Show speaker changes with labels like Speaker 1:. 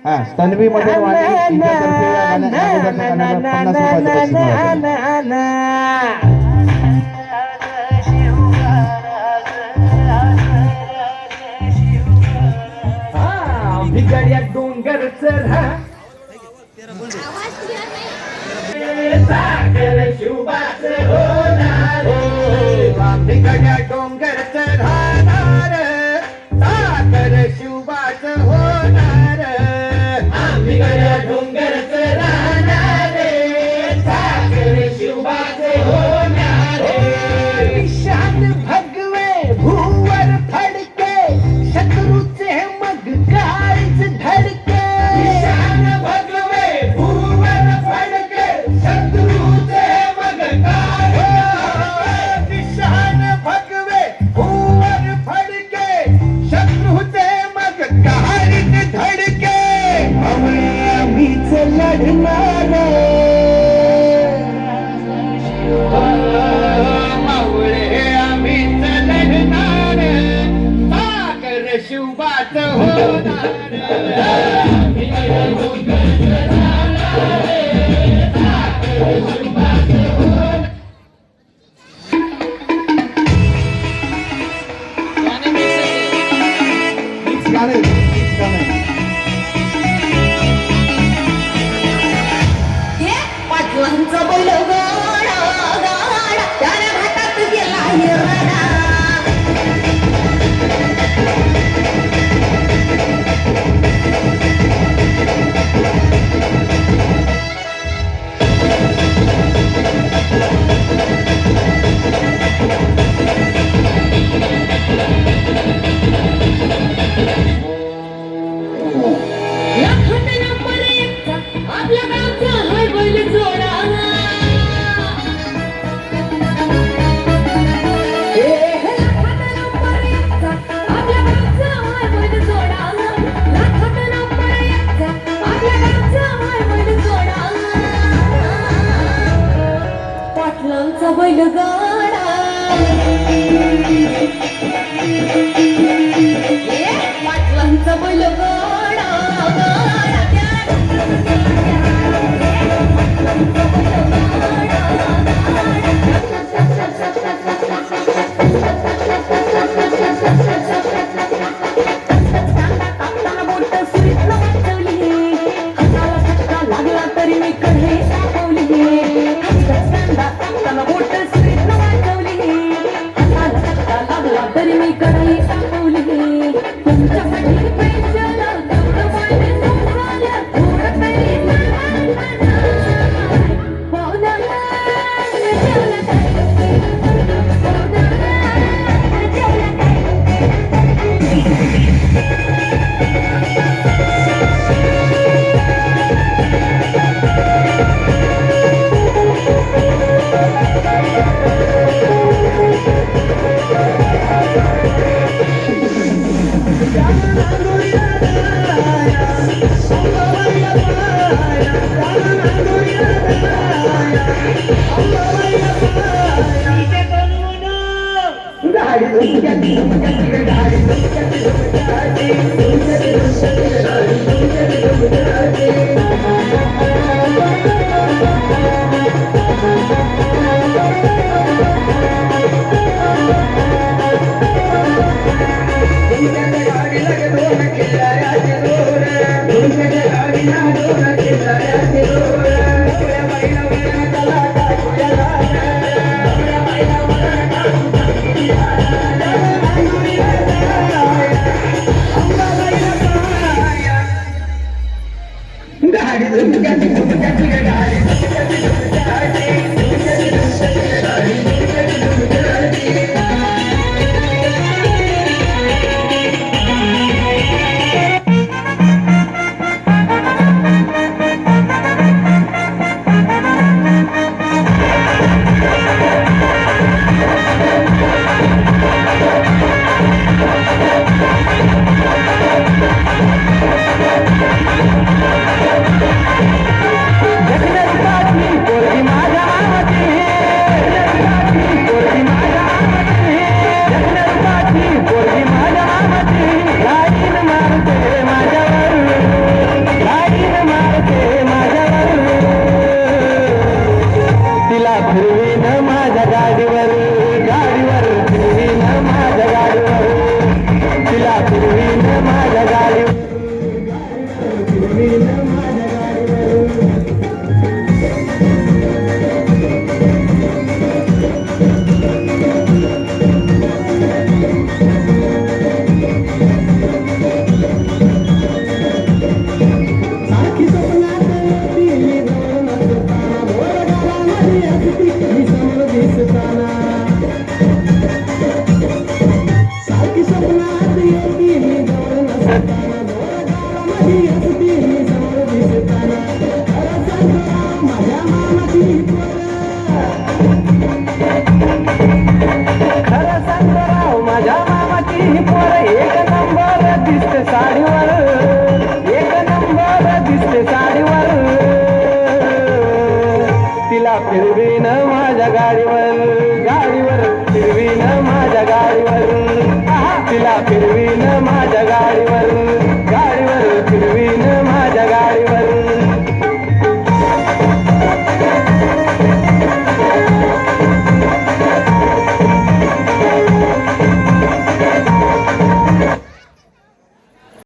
Speaker 1: हा तन्वी मदनवाणी हिच्यातर्फे या गाण्याच्या गाण्याला 50 रुपयाचं बक्षीस मिळालं.
Speaker 2: बिगड्या डोंगर चढा सागर शिवबाच होणार बिगड्या डोंगर चढाणार सागर शिवबाच होणार बिगड्या डोंगर चढाणार सागर शिवबाच होणार शान भगवे भूवर फडके शत्रूचे मग काळीच धडके शान भगवे भूवर फडके शत्रूचे मग काळीच शान भगवे भूवर फडके शत्रूचे मग काळीच धडके आम्हीच लढणार मावळे आम्हीच लढणार सागर शिवबाच होणार
Speaker 3: पाटलांचा बैल गाडा गाडा त्याने घाटात गेला हिरडा आपल्या गावचा हाय बैल जोडा पाटलांचा बैल गाडा पाटलांचा बैल गाडा लागला तरी मी कढई तापवली लागला तरी मी कढई तापवली तुमच्यासाठी पैशाला
Speaker 1: खरं सांग राव माझ्या मामाची ही पोर एक नंबर दिसते साडीवर, एक नंबर दिसते साडीवर. तिला फिरवीन माझ्या गाडीवर, गाडीवर फिरवीन माझ्या गाडीवर, तिला फिरवी